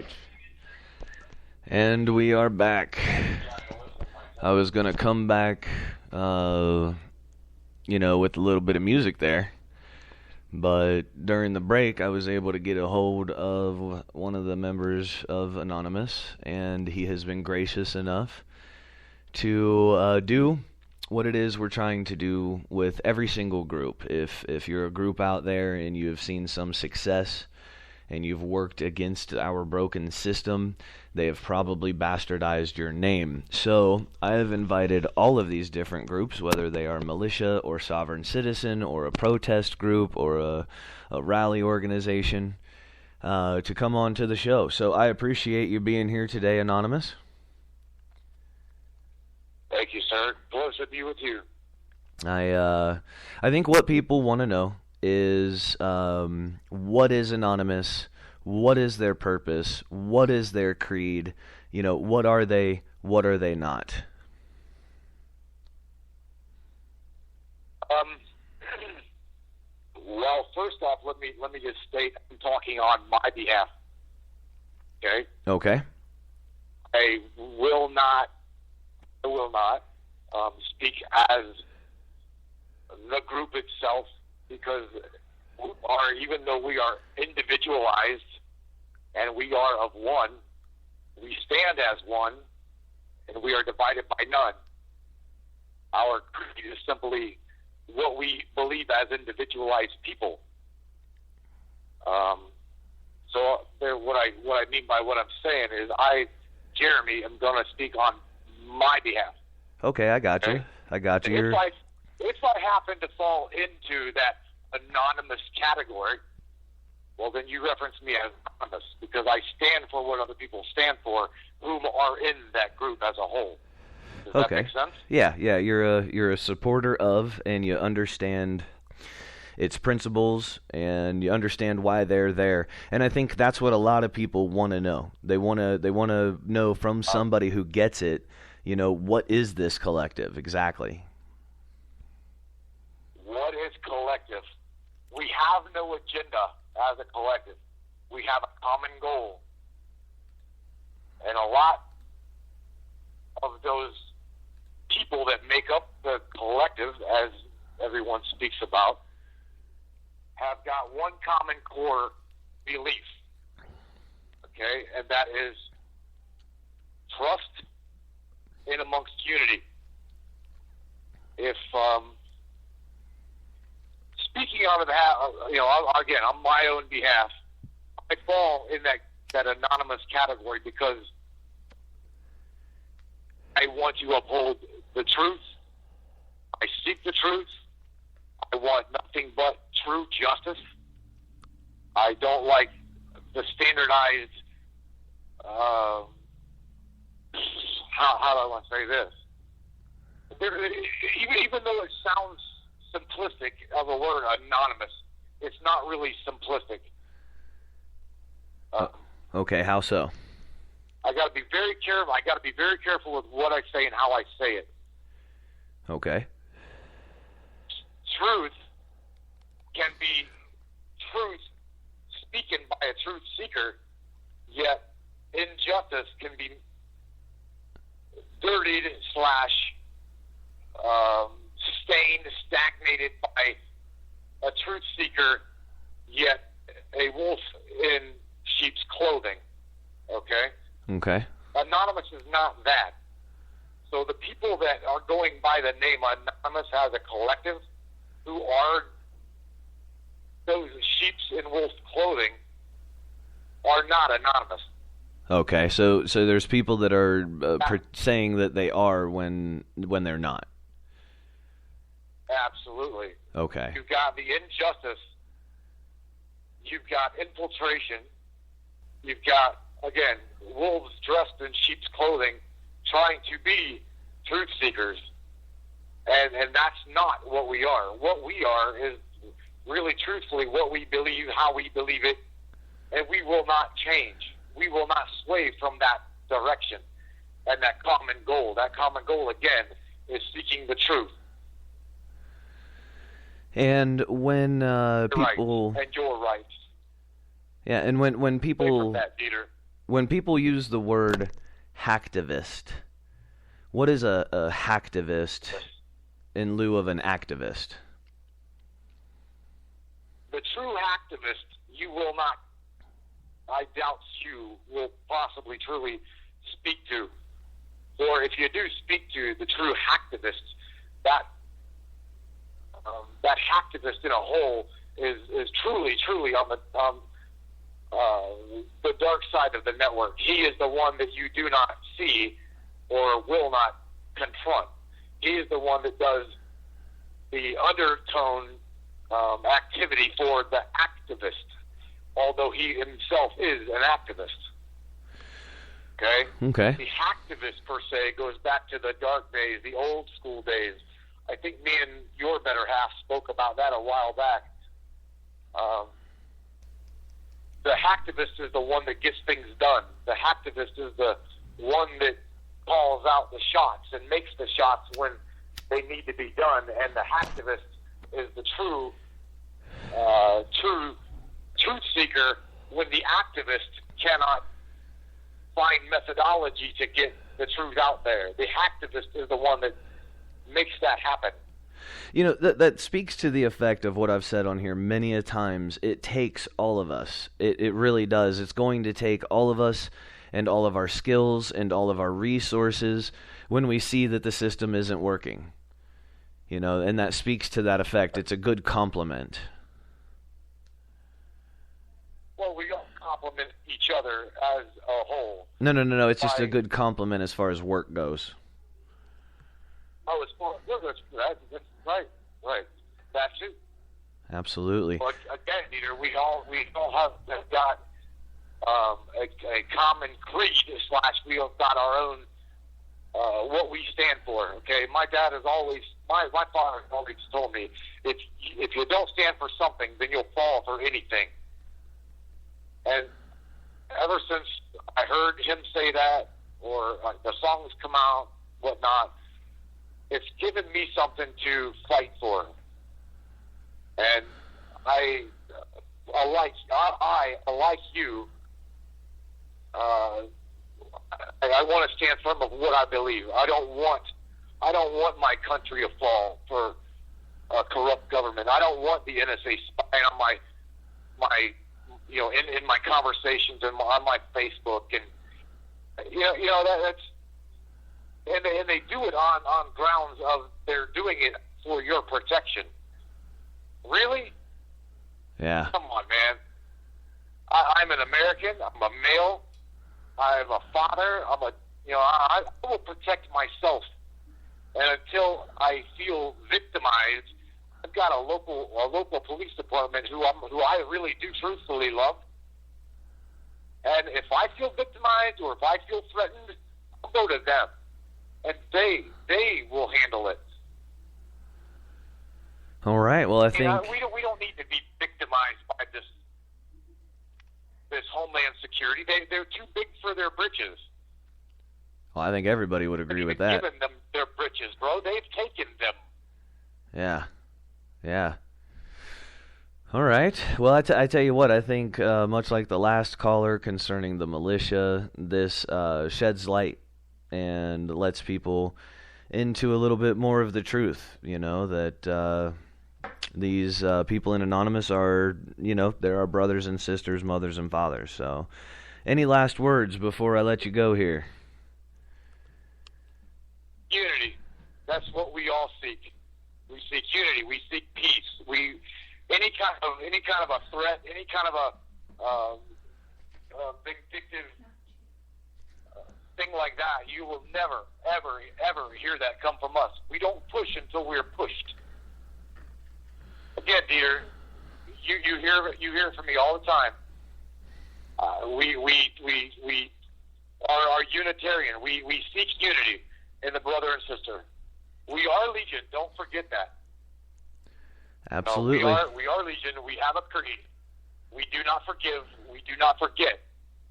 right. And we are back. I was going to come back, with a little bit of music there. But during the break, I was able to get a hold of one of the members of Anonymous, and he has been gracious enough to do what it is we're trying to do with every single group. If you're a group out there and you have seen some success and you've worked against our broken system, they have probably bastardized your name. So I have invited all of these different groups, whether they are militia or sovereign citizen or a protest group or a rally organization, to come on to the show. So I appreciate you being here today, Anonymous. Thank you, sir. Pleasure to be with you. I think what people want to know is, what is Anonymous? What is their purpose? What is their creed? What are they? What are they not? Well, first off, let me just state I'm talking on my behalf. Okay. Okay. I will not speak as the group itself, because even though we are individualized and we are of one, we stand as one, and we are divided by none. Our creed is simply what we believe as individualized people. What I mean by what I'm saying is I, Jeremy, am going to speak on my behalf. Okay, I got you. I got you. If I happen to fall into that anonymous category, well, then you reference me as anonymous, because I stand for what other people stand for, whom are in that group as a whole. Does that make sense? Yeah. You're a supporter of, and you understand its principles, and you understand why they're there. And I think that's what a lot of people want to know. They want to know from somebody who gets it, what is this collective exactly? What is collective? We have no agenda as a collective. We have a common goal. And a lot of those people that make up the collective, as everyone speaks about, have got one common core belief. Okay? And that is trust in amongst unity. If, speaking on behalf, again, on my own behalf, I fall in that anonymous category because I want to uphold the truth. I seek the truth. I want nothing but true justice. I don't like the standardized, how do I want to say this? Even though it sounds simplistic of a word, anonymous, it's not really simplistic. Okay, how so? I got to be very careful. I got to be very careful with what I say and how I say it. Okay. Truth can be truth speaking by a truth seeker, yet injustice can be dirtied / sustained, stagnated by a truth seeker, yet a wolf in sheep's clothing. Okay? Okay. Anonymous is not that. So the people that are going by the name Anonymous as a collective, who are those sheep's in wolf clothing, are not anonymous. Okay, so there's people that are saying that they are when they're not. Absolutely. Okay. You've got the injustice. You've got infiltration. You've got, again, wolves dressed in sheep's clothing trying to be truth seekers. And that's not what we are. What we are is really truthfully what we believe, how we believe it, and we will not change. We will not sway from that direction and that common goal. That common goal, again, is seeking the truth. And when people... And your rights. Yeah, and when people... That, when people use the word hacktivist, what is a hacktivist in lieu of an activist? The true hacktivist, you will not, I doubt you will possibly truly speak to. Or if you do speak to the true hacktivist, that hacktivist in a whole is truly on the dark side of the network. He is the one that you do not see or will not confront. He is the one that does the undertone activity for the activist, although he himself is an activist. Okay? The hacktivist, per se, goes back to the dark days, the old school days. I think me and your better half spoke about that a while back. The hacktivist is the one that gets things done. The hacktivist is the one that calls out the shots and makes the shots when they need to be done. And the hacktivist is the true truth seeker when the activist cannot find methodology to get the truth out there. The hacktivist is the one that makes that happen. You know, that speaks to the effect of what I've said on here many a times. It takes all of us. It really does. It's going to take all of us and all of our skills and all of our resources when we see that the system isn't working. You know, and that speaks to that effect. It's a good compliment. Well, we don't compliment each other as a whole. No. It's just a good compliment as far as work goes. Oh, as far as that's right. That too. Absolutely. But again, Peter, we all have got a common creed / we have got our own what we stand for. Okay, my father has always told me if you don't stand for something, then you'll fall for anything. And ever since I heard him say that, or the songs come out, whatnot, it's given me something to fight for. And I like you, I want to stand firm of what I believe. I don't want my country to fall for a corrupt government. I don't want the NSA spying on my in my conversations and on my Facebook, and that's and they do it on grounds of they're doing it for your protection. Really? Yeah. Come on, man. I'm an American. I'm a male. I'm a father. I will protect myself. And until I feel victimized, I've got a local police department who I really do truthfully love. And if I feel victimized or if I feel threatened, I'll go to them, and they will handle it. All right. Well, I think we don't need to be victimized by this Homeland Security. They're too big for their britches. Well, I think everybody would agree with that. Given them their britches, bro. They've taken them. Yeah. All right. Well, I tell you what, I think much like the last caller concerning the militia, this sheds light and lets people into a little bit more of the truth, that these people in Anonymous are, they're our brothers and sisters, mothers and fathers. So, any last words before I let you go here? Unity. That's what we all seek. We seek unity. We seek peace. Any kind of a threat, any kind of a vindictive thing like that, you will never, ever hear that come from us. We don't push until we're pushed. Again, dear, you hear from me all the time. We are Unitarian. We seek unity in the brother and sister. We are Legion. Don't forget that. Absolutely. No, we are Legion. We have a creed. We do not forgive. We do not forget.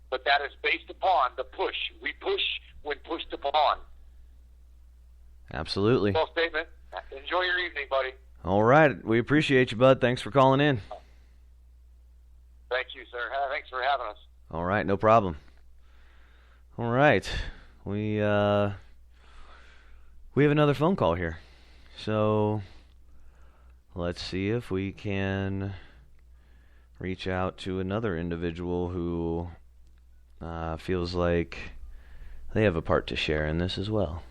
But that is based upon the push. We push when pushed upon. Absolutely. Full statement. Enjoy your evening, buddy. All right. We appreciate you, bud. Thanks for calling in. Thank you, sir. Thanks for having us. All right. No problem. All right. We have another phone call here. So let's see if we can reach out to another individual who feels like they have a part to share in this as well.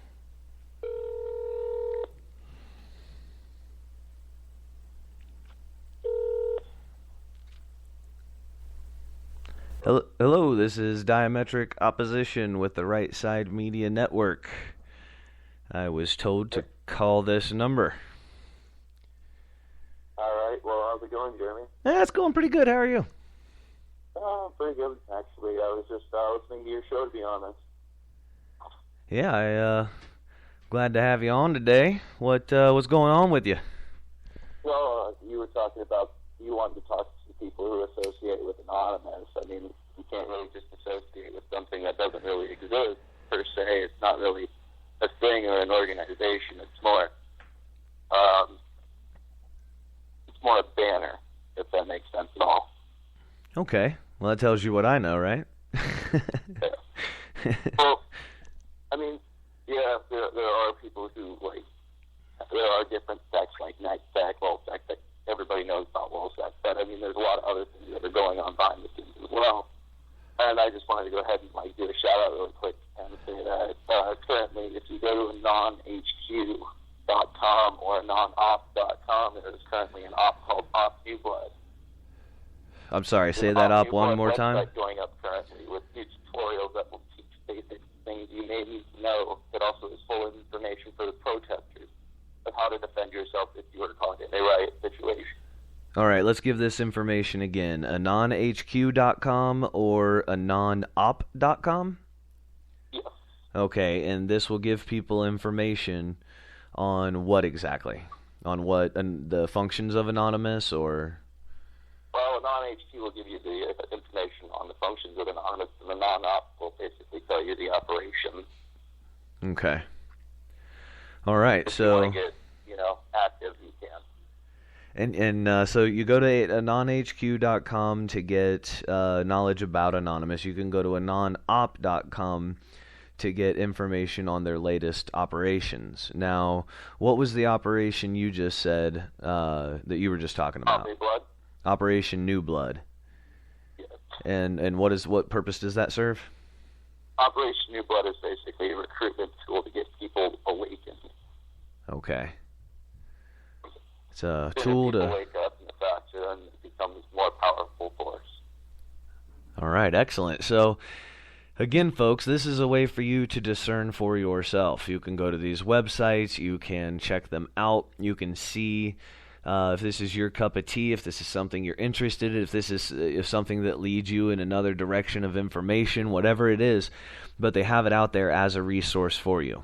Hello, this is Diametric Opposition with the Right Side Media Network. I was told to call this number. All right. Well, how's it going, Jeremy? It's going pretty good. How are you? Pretty good, actually. I was just listening to your show, to be honest. Yeah, glad to have you on today. What's going on with you? Well, you were talking about you wanted to talk to people who are associated with Anonymous. I mean, you can't really just associate with something that doesn't really exist, per se. It's not really a thing or an organization. It's more a banner, if that makes sense at all. Okay. Well, that tells you what I know, right? Yeah. Well, I mean, yeah, there are people who, like, there are different sects like NightSec, WorldSec, that everybody knows about WorldSec, but I mean, there's a lot of other things that are going on behind the scenes as well. And I just wanted to go ahead and like do a shout out really quick and say that currently, if you go to nonhq.com or nonop.com, there's currently an op called Op New Blood. I'm sorry, say that up one more time. Going up currently with new tutorials that will teach basic things you may need to know. It also is full of information for the protesters of how to defend yourself if you were caught in a riot situation. All right, let's give this information again. anonhq.com or anonop.com? Yes. Okay, and this will give people information on what exactly? On what, the functions of Anonymous, or? Well, AnonHQ will give you the information on the functions of Anonymous, and the non-op will basically tell you the operation. Okay. All right, if so you want to get, active, you can. And so you go to anonhq.com to get knowledge about Anonymous. You can go to anonop.com to get information on their latest operations. Now, what was the operation you just said that you were just talking about? New Blood. Operation New Blood. Yes. And what purpose does that serve? Operation New Blood is basically a recruitment tool to get people awakened. Okay. It's a tool to wake up in the faster and it becomes a more powerful force. All right, excellent. So, again, folks, this is a way for you to discern for yourself. You can go to these websites, you can check them out, you can see if this is your cup of tea, if this is something you're interested in, if this is something that leads you in another direction of information, whatever it is, but they have it out there as a resource for you.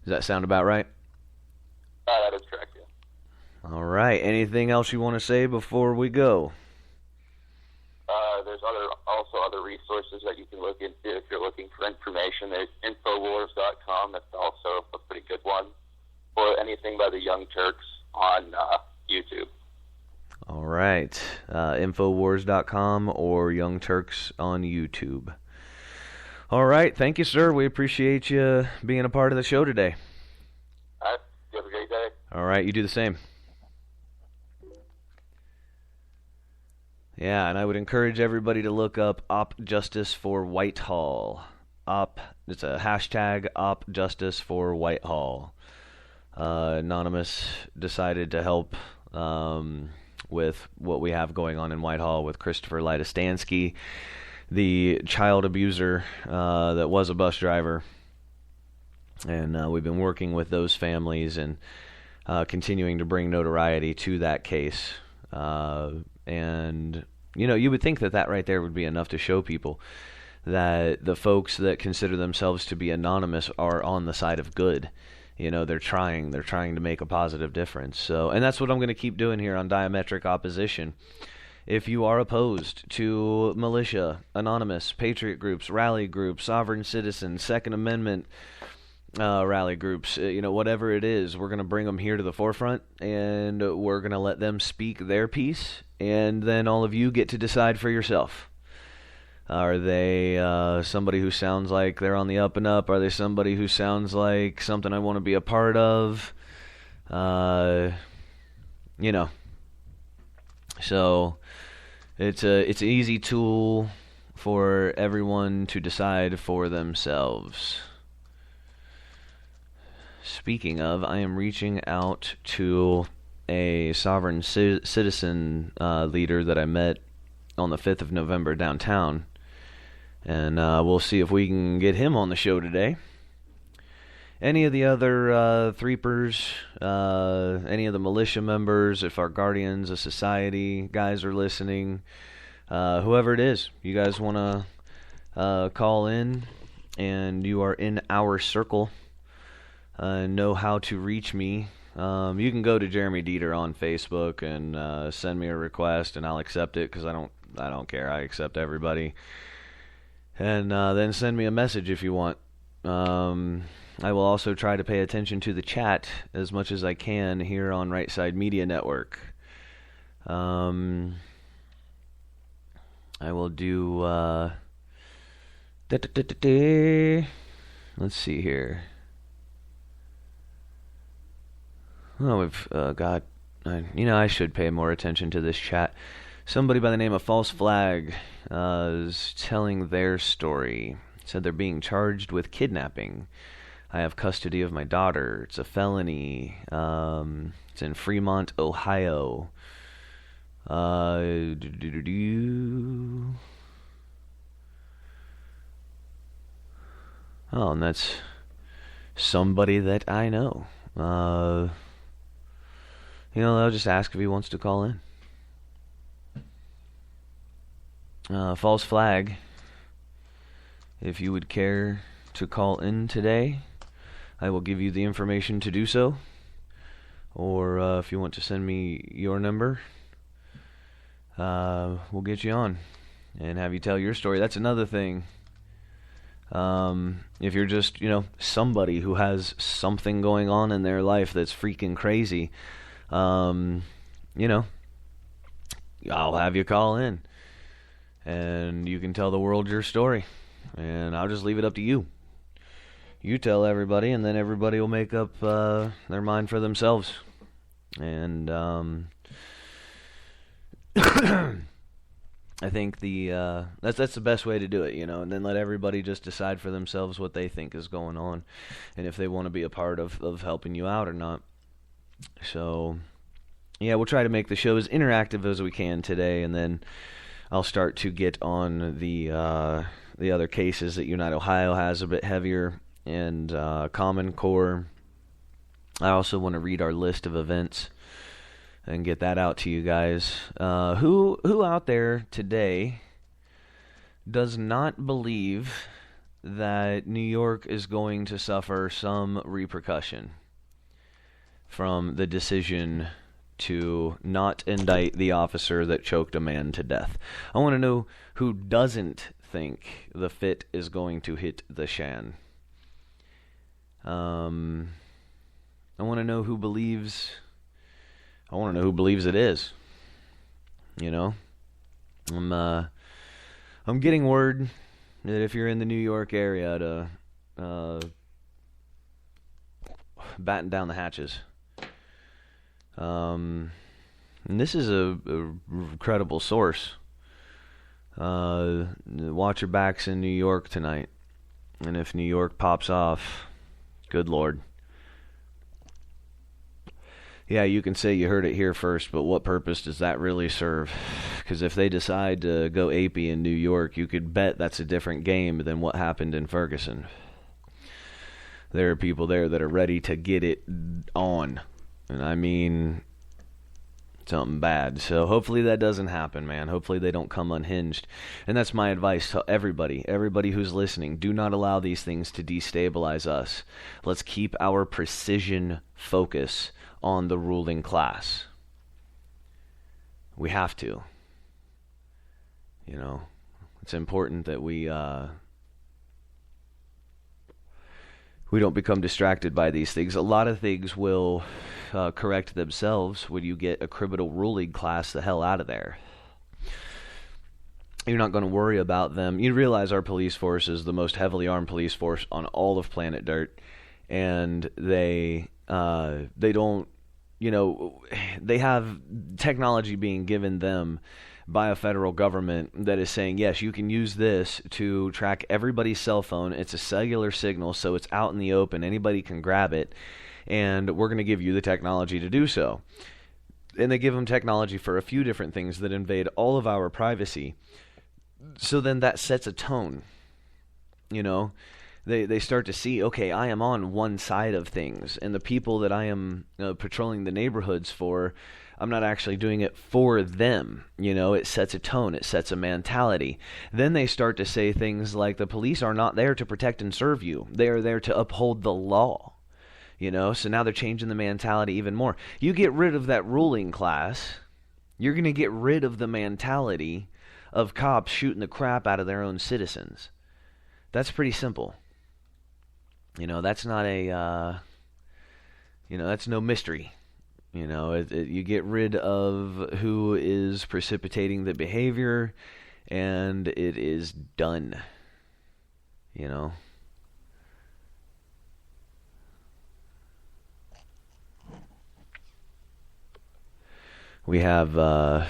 Does that sound about right? That is correct, yeah. All right. Anything else you want to say before we go? There's also other resources that you can look into if you're looking for information. There's Infowars.com. That's also a pretty good one. Or anything by the Young Turks on YouTube. All right. Infowars.com or Young Turks on YouTube. All right. Thank you, sir. We appreciate you being a part of the show today. All right. You have a great day. All right. You do the same. Yeah, and I would encourage everybody to look up Op Justice for Whitehall. It's a hashtag Op Justice for Whitehall. Anonymous decided to help with what we have going on in Whitehall with Christopher Lidostansky, the child abuser that was a bus driver. And we've been working with those families and continuing to bring notoriety to that case. And, you would think that right there would be enough to show people that the folks that consider themselves to be anonymous are on the side of good. They're trying to make a positive difference. So, and that's what I'm going to keep doing here on Diametric Opposition. If you are opposed to militia, anonymous, patriot groups, rally groups, sovereign citizens, Second Amendment rally groups, whatever it is, we're going to bring them here to the forefront, and we're going to let them speak their piece, and then all of you get to decide for yourself. Are they somebody who sounds like they're on the up and up? Are they somebody who sounds like something I want to be a part of? You know. So it's an easy tool for everyone to decide for themselves. Speaking of, I am reaching out to a sovereign citizen leader that I met on the 5th of November downtown. And we'll see if we can get him on the show today. Any of the other threepers, any of the militia members, if our guardians of society guys are listening, whoever it is, you guys want to call in and you are in our circle, know how to reach me. You can go to Jeremy Dieter on Facebook and send me a request, and I'll accept it because I don't care. I accept everybody. And then send me a message if you want. I will also try to pay attention to the chat as much as I can here on Right Side Media Network. I will do... Let's see here. Oh, we've got... I should pay more attention to this chat. Somebody by the name of False Flag is telling their story. Said they're being charged with kidnapping. I have custody of my daughter. It's a felony. It's in Fremont, Ohio. Oh, and that's somebody that I know. I'll just ask if he wants to call in. False Flag, if you would care to call in today, I will give you the information to do so. Or if you want to send me your number, we'll get you on and have you tell your story. That's another thing. If you're just, somebody who has something going on in their life that's freaking crazy, I'll have you call in. And you can tell the world your story. And I'll just leave it up to you. You tell everybody, and then everybody will make up their mind for themselves. And I think that's the best way to do it, and then let everybody just decide for themselves what they think is going on, and if they want to be a part of helping you out or not. So, yeah, we'll try to make the show as interactive as we can today, and then I'll start to get on the other cases that Unite Ohio has a bit heavier, and Common Core. I also want to read our list of events and get that out to you guys. Who out there today does not believe that New York is going to suffer some repercussion from the decision to not indict the officer that choked a man to death? I want to know who doesn't think the fit is going to hit the shan. I want to know who believes... I want to know who believes it is. I'm getting word that if you're in the New York area to batten down the hatches. And this is a credible source. Watch your backs in New York tonight. And if New York pops off, good Lord. Yeah, you can say you heard it here first, but what purpose does that really serve? Because if they decide to go apey in New York, you could bet that's a different game than what happened in Ferguson. There are people there that are ready to get it on. And I mean, something bad. So hopefully that doesn't happen, man. Hopefully they don't come unhinged. And that's my advice to everybody who's listening. Do not allow these things to destabilize us. Let's keep our precision focus on the ruling class. We have to. It's important that we don't become distracted by these things. A lot of things will correct themselves when you get a criminal ruling class the hell out of there. You're not going to worry about them. You realize our police force is the most heavily armed police force on all of planet Dirt, and they don't, they have technology being given them by a federal government that is saying, yes, you can use this to track everybody's cell phone. It's a cellular signal, so it's out in the open. Anybody can grab it, and we're going to give you the technology to do so. And they give them technology for a few different things that invade all of our privacy. So then that sets a tone. They start to see, okay, I am on one side of things, and the people that I am patrolling the neighborhoods for, I'm not actually doing it for them. It sets a tone. It sets a mentality. Then they start to say things like, the police are not there to protect and serve you. They are there to uphold the law. So now they're changing the mentality even more. You get rid of that ruling class, you're going to get rid of the mentality of cops shooting the crap out of their own citizens. That's pretty simple. That's not that's no mystery. You get rid of who is precipitating the behavior, and it is done. We have a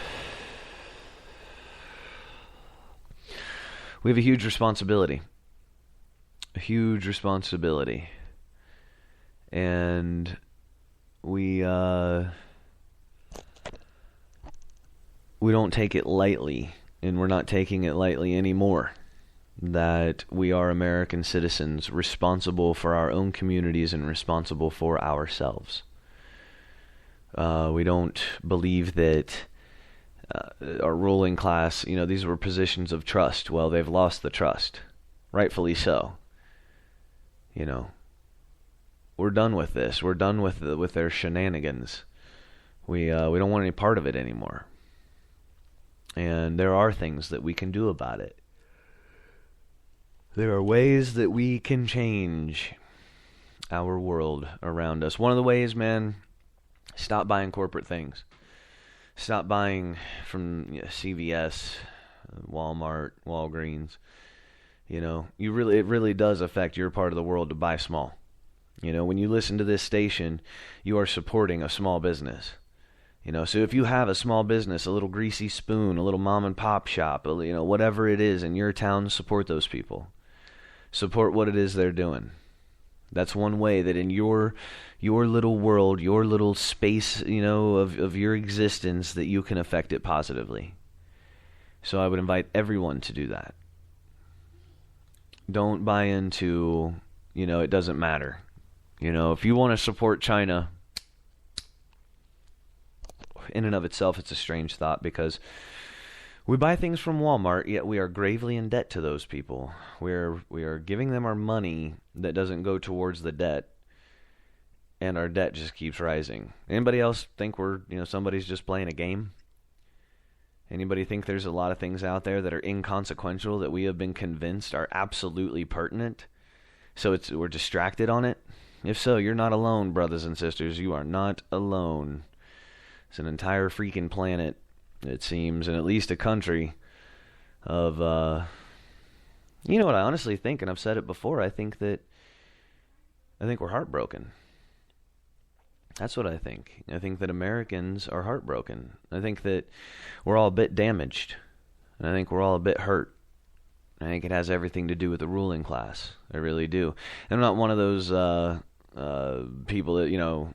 huge responsibility. And we don't take it lightly, and we're not taking it lightly anymore, that we are American citizens responsible for our own communities and responsible for ourselves. We don't believe that our ruling class, these were positions of trust. Well, they've lost the trust, rightfully so. We're done with this. We're done with their shenanigans. We don't want any part of it anymore. And there are things that we can do about it. There are ways that we can change our world around us. One of the ways, man, stop buying corporate things. Stop buying from CVS, Walmart, Walgreens. It really does affect your part of the world to buy small. When you listen to this station, you are supporting a small business. So if you have a small business, a little greasy spoon, a little mom and pop shop, whatever it is in your town, support those people. Support what it is they're doing. That's one way that in your little world, your little space, of your existence, that you can affect it positively. So I would invite everyone to do that. Don't buy into, it doesn't matter. If you want to support China, in and of itself, it's a strange thought, because we buy things from Walmart, yet we are gravely in debt to those people. We are giving them our money that doesn't go towards the debt, and our debt just keeps rising. Anybody else think somebody's just playing a game? Anybody think there's a lot of things out there that are inconsequential that we have been convinced are absolutely pertinent? So we're distracted on it? If so, you're not alone, brothers and sisters. You are not alone. It's an entire freaking planet, it seems, and at least a country of, what I honestly think, and I've said it before, I think we're heartbroken. That's what I think. I think that Americans are heartbroken. I think that we're all a bit damaged, and I think we're all a bit hurt. I think it has everything to do with the ruling class. I really do. And I'm not one of those people that,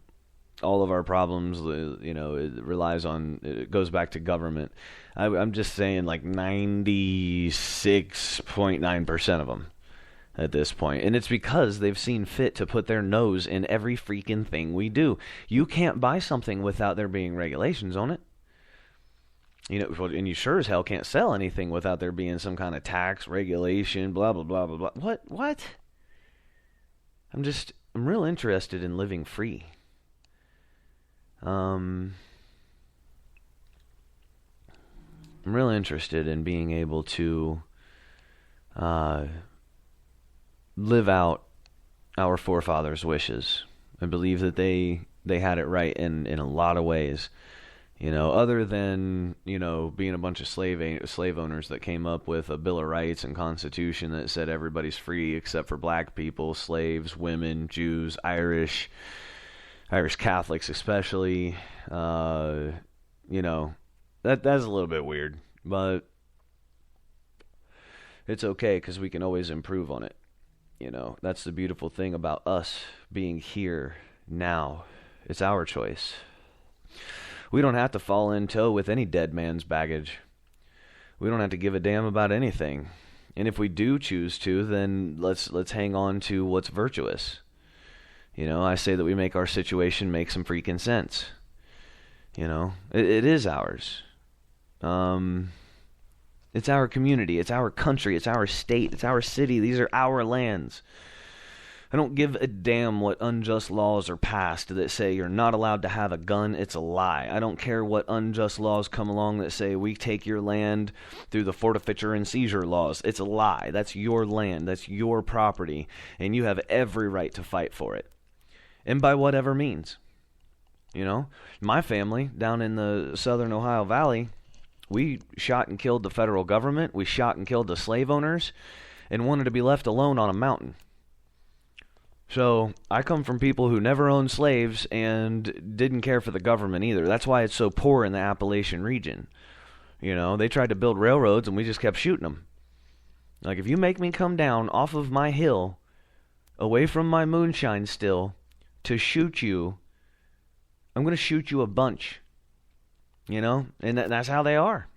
all of our problems, it goes back to government. I'm just saying like 96.9% of them at this point. And it's because they've seen fit to put their nose in every freaking thing we do. You can't buy something without there being regulations on it. And you sure as hell can't sell anything without there being some kind of tax, regulation, blah, blah, blah, blah, blah. What? I'm real interested in living free. I'm real interested in being able to live out our forefathers' wishes. I believe that they had it right in a lot of ways. Other than, being a bunch of slave owners that came up with a Bill of Rights and Constitution that said everybody's free except for black people, slaves, women, Jews, Irish Catholics especially. That's a little bit weird, but it's okay because we can always improve on it. That's the beautiful thing about us being here now. It's our choice. We don't have to fall in tow with any dead man's baggage. We don't have to give a damn about anything. And if we do choose to, then let's hang on to what's virtuous. I say that we make our situation make some freaking sense. It is ours. It's our community, it's our country, it's our state, it's our city. These are our lands. I don't give a damn what unjust laws are passed that say you're not allowed to have a gun. It's a lie. I don't care what unjust laws come along that say we take your land through the forfeiture and seizure laws. It's a lie. That's your land. That's your property. And you have every right to fight for it. And by whatever means. My family down in the southern Ohio Valley, we shot and killed the federal government. We shot and killed the slave owners and wanted to be left alone on a mountain. So I come from people who never owned slaves and didn't care for the government either. That's why it's so poor in the Appalachian region. They tried to build railroads and we just kept shooting them. Like, if you make me come down off of my hill, away from my moonshine still, to shoot you, I'm going to shoot you a bunch. And that's how they are.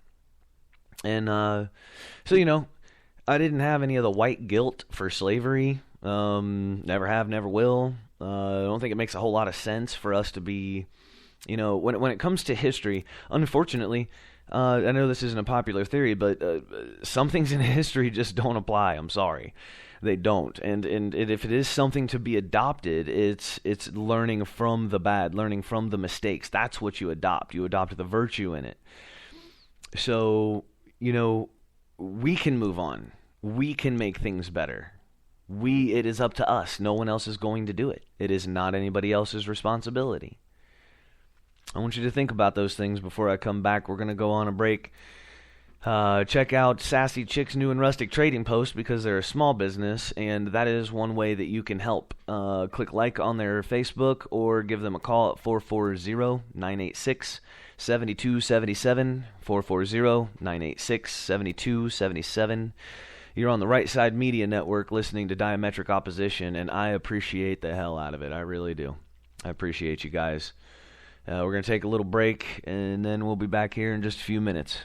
And so, I didn't have any of the white guilt for slavery. Never have, never will. I don't think it makes a whole lot of sense for us to be, when it comes to history, unfortunately, I know this isn't a popular theory, but some things in history just don't apply. I'm sorry. They don't. And if it is something to be adopted, it's learning from the bad, learning from the mistakes. That's what you adopt. You adopt the virtue in it. So, we can move on. We can make things better. It is up to us. No one else is going to do it. It is not anybody else's responsibility. I want you to think about those things before I come back. We're going to go on a break. Check out Sassy Chick's New and Rustic Trading Post because they're a small business, and that is one way that you can help. Click like on their Facebook or give them a call at 440-986-7277, 440-986-7277. You're on the Right Side Media Network listening to Diametric Opposition, and I appreciate the hell out of it. I really do. I appreciate you guys. We're going to take a little break, and then we'll be back here in just a few minutes.